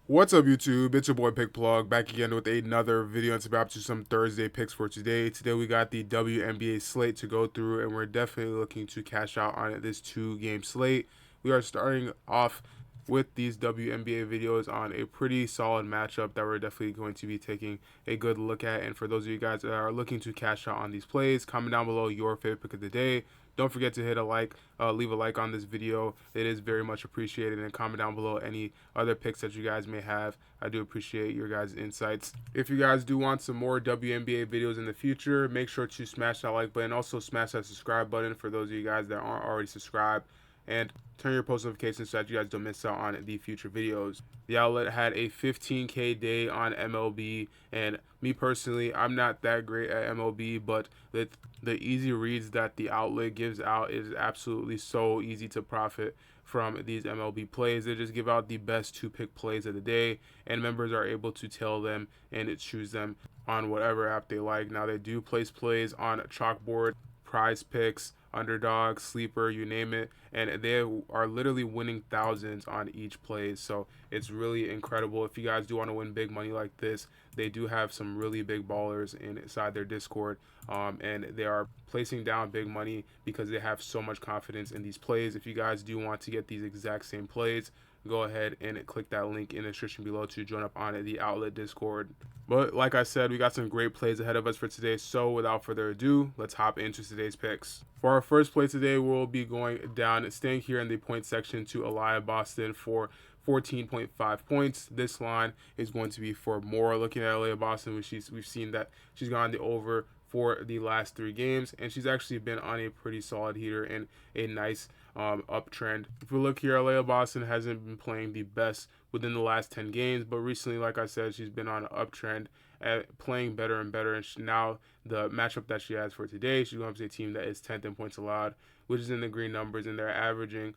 What's up, YouTube? It's your boy Pick Plug back again with another video and about to some Thursday picks for today. Today we got the WNBA slate to go through, and we're definitely looking to cash out on this 2-game slate. We are starting off with these WNBA videos on a pretty solid matchup that we're definitely going to be taking a good look at. And for those of you guys that are looking to cash out on these plays, comment down below your favorite pick of the day. Don't forget to hit a like, leave a like on this video. It is very much appreciated. And comment down below any other picks that you guys may have. I do appreciate your guys' insights. If you guys do want some more WNBA videos in the future, make sure to smash that like button. Also smash that subscribe button for those of you guys that aren't already subscribed. And turn your post notifications so that you guys don't miss out on the future videos. The outlet had a 15K day on MLB, and me personally, I'm not that great at MLB, but the easy reads that the outlet gives out is absolutely so easy to profit from these MLB plays. They just give out the best 2-pick plays of the day, and members are able to tail them and choose them on whatever app they like. Now, they do place plays on Chalkboard, PRIZEPICKS, Underdog, Sleeper, you name it, and they are literally winning thousands on each play. So it's really incredible. If you guys do want to win big money like this, they do have some really big ballers inside their Discord, and they are placing down big money because they have so much confidence in these plays. If you guys do want to get these exact same plays, go ahead and click that link in the description below to join up on the outlet Discord. But like I said, we got some great plays ahead of us for today. So without further ado, let's hop into today's picks. For our first play today, we'll be going down, staying here in the point section, to Aliyah Boston for 14.5 points. This line is going to be for more. Looking at Aliyah Boston, we've seen that she's gone the over for the last 3 games, and she's actually been on a pretty solid heater and a nice uptrend. If we look here, Aliyah Boston hasn't been playing the best within the last 10 games, but recently, like I said, she's been on an uptrend at playing better and better. And now the matchup that she has for today, she's going up to a team that is 10th in points allowed, which is in the green numbers, and they're averaging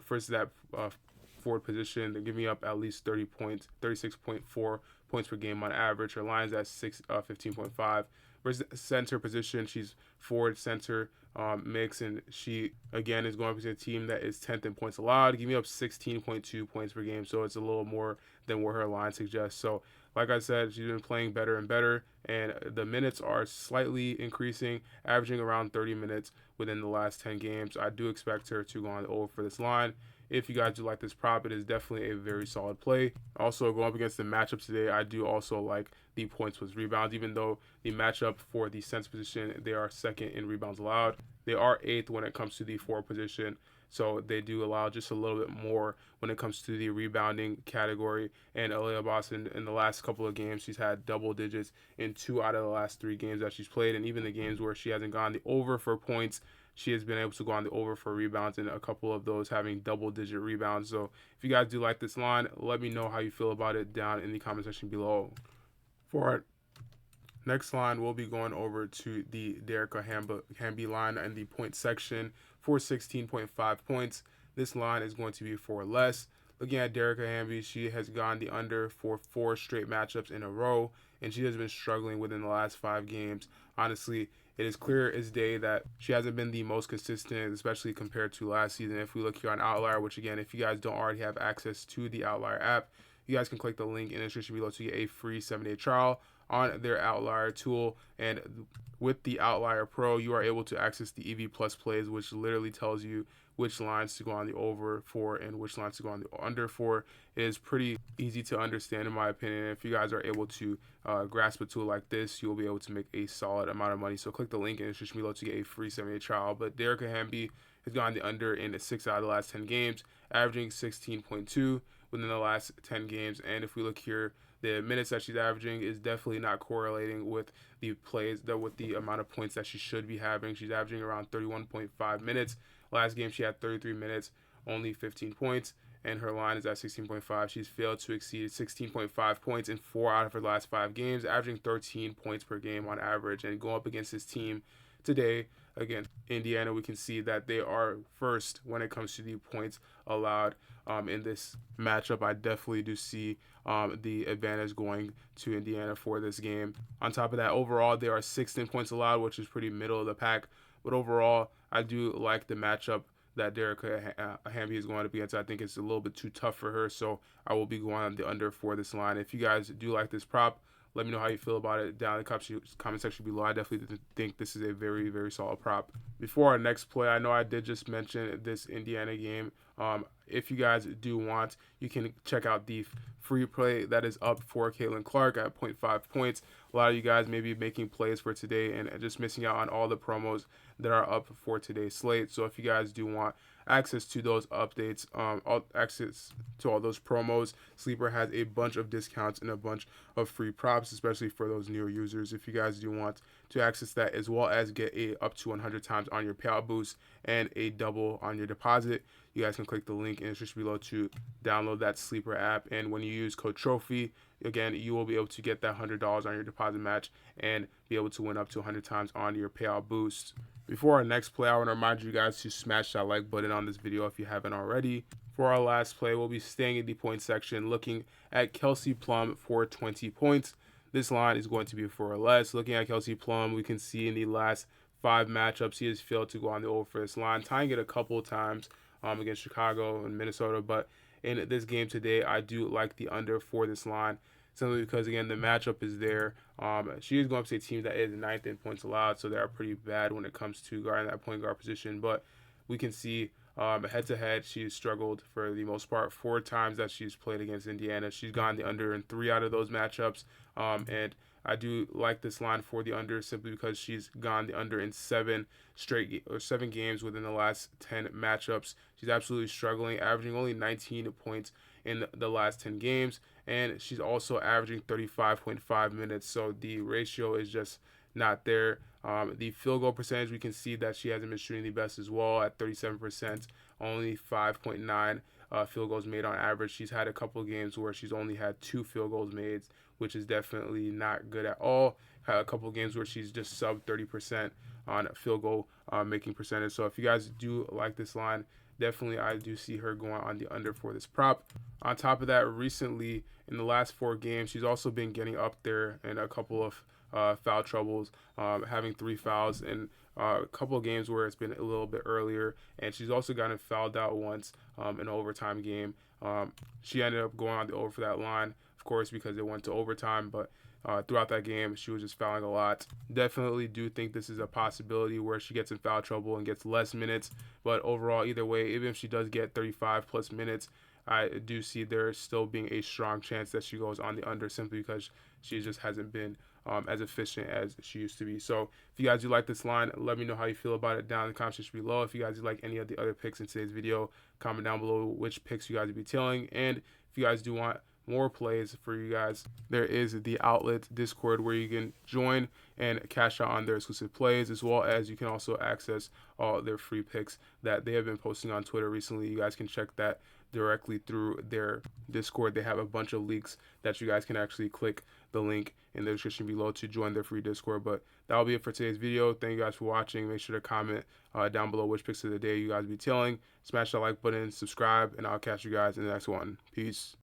first that forward position, they're giving up at least 30 points, 36.4 points per game on average. Her line's at 15.5. Versus center position, she's forward center mix, and she again is going up to a team that is 10th in points allowed, giving up 16.2 points per game. So it's a little more than what her line suggests. So like I said, she's been playing better and better, and the minutes are slightly increasing, averaging around 30 minutes within the last 10 games. I do expect her to go on the over for this line. If you guys do like this prop, it is definitely a very solid play. Also, going up against the matchups today, I do also like the points plus rebounds. Even though the matchup for the center position, they are 2nd in rebounds allowed, they are 8th when it comes to the forward position. So they do allow just a little bit more when it comes to the rebounding category. And Aliyah Boston, in the last couple of games, she's had double digits in 2 out of the last 3 games that she's played. And even the games where she hasn't gone the over for points, she has been able to go on the over for rebounds, and a couple of those having double-digit rebounds. So if you guys do like this line, let me know how you feel about it down in the comment section below. For our next line, we'll be going over to the Dearica Hamby line in the point section for 16.5 points. This line is going to be for less. Looking at Dearica Hamby, she has gone the under for 4 straight matchups in a row, and she has been struggling within the last 5 games. Honestly, it is clear as day that she hasn't been the most consistent, especially compared to last season. If we look here on Outlier, which again, if you guys don't already have access to the Outlier app, you guys can click the link in the description below to get a free 7-day trial on their Outlier tool. And with the Outlier Pro, you are able to access the EV Plus plays, which literally tells you which lines to go on the over for and which lines to go on the under for. It is pretty easy to understand, in my opinion. If you guys are able to grasp a tool like this, you'll be able to make a solid amount of money. So click the link in the description below to get a free 7-day trial. But Dearica Hamby has gone the under in 6 out of the last 10 games, averaging 16.2 within the last 10 games. And if we look here, the minutes that she's averaging is definitely not correlating with the plays, with the amount of points that she should be having. She's averaging around 31.5 minutes. Last game, she had 33 minutes, only 15 points, and her line is at 16.5. She's failed to exceed 16.5 points in 4 out of her last 5 games, averaging 13 points per game on average. And going up against this team today, again, Indiana, we can see that they are first when it comes to the points allowed in this matchup. I definitely do see the advantage going to Indiana for this game. On top of that, overall, they are 6th in points allowed, which is pretty middle of the pack. But overall, I do like the matchup that Dearica Hamby is going up against. I think it's a little bit too tough for her, so I will be going on the under for this line. If you guys do like this prop, let me know how you feel about it down in the comment section below. I definitely think this is a very, very solid prop. Before our next play, I know I did just mention this Indiana game. If you guys do want, you can check out the free play that is up for Caitlin Clark at 0.5 points. A lot of you guys may be making plays for today and just missing out on all the promos that are up for today's slate. So if you guys do want access to those updates, access to all those promos, Sleeper has a bunch of discounts and a bunch of free props, especially for those newer users. If you guys do want to access that, as well as get a up to 100 times on your payout boost and a double on your deposit, you guys can click the link in the description below to download that Sleeper app. And when you use code TROPHY, again, you will be able to get that $100 on your deposit match and be able to win up to 100 times on your payout boost. Before our next play, I want to remind you guys to smash that like button on this video if you haven't already. For our last play, we'll be staying in the point section, looking at Kelsey Plum for 20 points. This line is going to be 4 or less. Looking at Kelsey Plum, we can see in the last 5 matchups, he has failed to go on the over for this line, tying it a couple of times against Chicago and Minnesota. But in this game today, I do like the under for this line, simply because, again, the matchup is there. She is going up to a team that is 9th in points allowed, so they are pretty bad when it comes to guarding that point guard position. But we can see head-to-head, she's struggled for the most part. 4 times that she's played against Indiana, she's gone the under in 3 out of those matchups. And I do like this line for the under simply because she's gone the under in 7 games within the last 10 matchups. She's absolutely struggling, averaging only 19 points in the last 10 games, and she's also averaging 35.5 minutes. So the ratio is just not there. The field goal percentage, we can see that she hasn't been shooting the best as well at 37%, only 5.9 field goals made on average. She's had a couple of games where she's only had 2 field goals made, which is definitely not good at all. Had a couple of games where she's just sub 30% on field goal making percentage. So if you guys do like this line, definitely I do see her going on the under for this prop. On top of that, recently in the last 4 games, she's also been getting up there in a couple of foul troubles, having 3 fouls in a couple of games where it's been a little bit earlier, and she's also gotten fouled out once in an overtime game. She ended up going on the over for that line, of course, because it went to overtime, but throughout that game, she was just fouling a lot. Definitely do think this is a possibility where she gets in foul trouble and gets less minutes, but overall, either way, even if she does get 35 plus minutes, I do see there still being a strong chance that she goes on the under simply because she just hasn't been as efficient as she used to be. So if you guys do like this line, let me know how you feel about it down in the comment section below. If you guys do like any of the other picks in today's video, comment down below which picks you guys would be tailing. And if you guys do want more plays for you guys, there is the Outlet Discord where you can join and cash out on their exclusive plays, as well as you can also access all their free picks that they have been posting on Twitter recently. You guys can check that directly through their Discord. They have a bunch of leaks that you guys can actually click the link in the description below to join their free Discord. But that'll be it for today's video. Thank you guys for watching. Make sure to comment down below which picks of the day you guys be tailing. Smash that like button, subscribe, and I'll catch you guys in the next one. Peace.